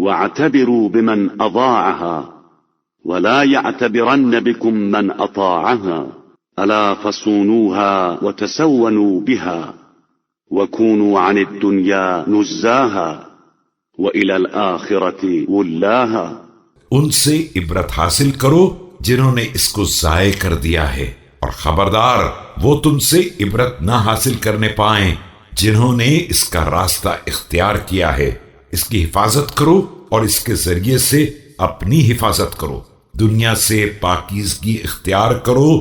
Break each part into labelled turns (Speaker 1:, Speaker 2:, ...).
Speaker 1: واعتبروا بمن أضاعها ولا يعتبرن بكم من أطاعها ألا فصونوها وتسونوا بها وكونوا عن الدنيا نزاها وإلى الآخرة ولاها.
Speaker 2: ان سے عبرت حاصل کرو جنہوں نے اس کو ضائع کر دیا ہے، اور خبردار وہ تم سے عبرت نہ حاصل کرنے پائیں جنہوں نے اس کا راستہ اختیار کیا ہے. اس کی حفاظت کرو اور اس کے ذریعے سے اپنی حفاظت کرو. دنیا سے پاکیزگی اختیار کرو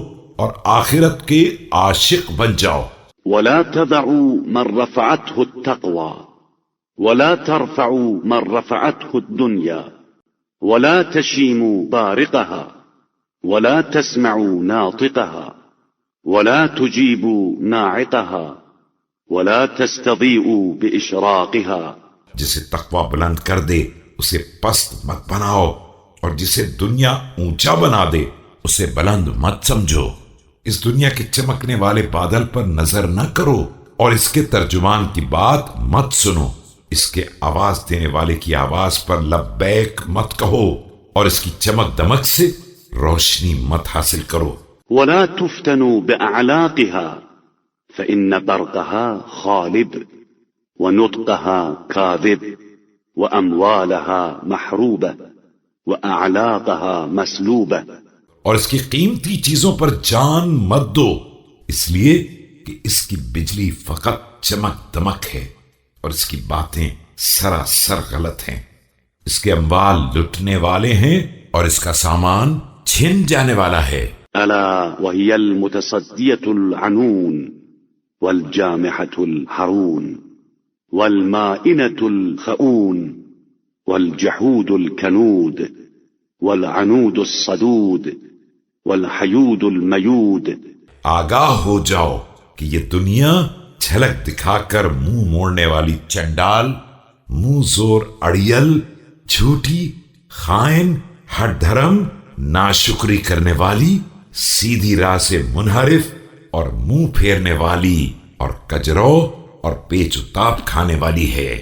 Speaker 2: اور آخرت کے عاشق بن جاؤ.
Speaker 1: ولا تدعوا من رفعته التقوى ولا ترفعوا من رفعته الدنيا ولا تشيموا بارقها ولا تسمعوا ناطقها ولا تجيبوا ناعقها ولا تستضيئوا بإشراقها.
Speaker 2: جسے تقوی بلند کر دے اسے پست مت بناؤ، اور جسے دنیا اونچا بنا دے اسے بلند مت سمجھو. اس دنیا کے چمکنے والے بادل پر نظر نہ کرو اور اس کے ترجمان کی بات مت سنو. اس کے آواز دینے والے کی آواز پر لبیک مت کہو، اور اس کی چمک دمک سے روشنی مت حاصل کرو.
Speaker 1: ولا تفتنوا بأعلاقها فإن برقها خالب ونطقها كاذب وأموالها محروبة وأعلاقها مسلوبة.
Speaker 2: اور اس کی قیمتی چیزوں پر جان مت دو، اس لیے کہ اس کی بجلی فقط چمک دمک ہے اور اس کی باتیں سراسر غلط ہیں. اس کے اموال لٹنے والے ہیں اور اس کا سامان چھن جانے والا ہے.
Speaker 1: ألا وهي المتصدية العنون والجامحة الحرون والمائنة الخؤون والجحود الكنود والعنود الصدود والحيود الميود.
Speaker 2: آگاہ ہو جاؤ کہ یہ دنیا جھلک دکھا کر منہ موڑنے والی چنڈال، منہ زور اڑیل، جھوٹی، خائن، ہٹ دھرم، ناشکری کرنے والی، سیدھی راہ سے منحرف اور منہ پھیرنے والی اور کجرو اور پیچ و تاب کھانے والی ہے.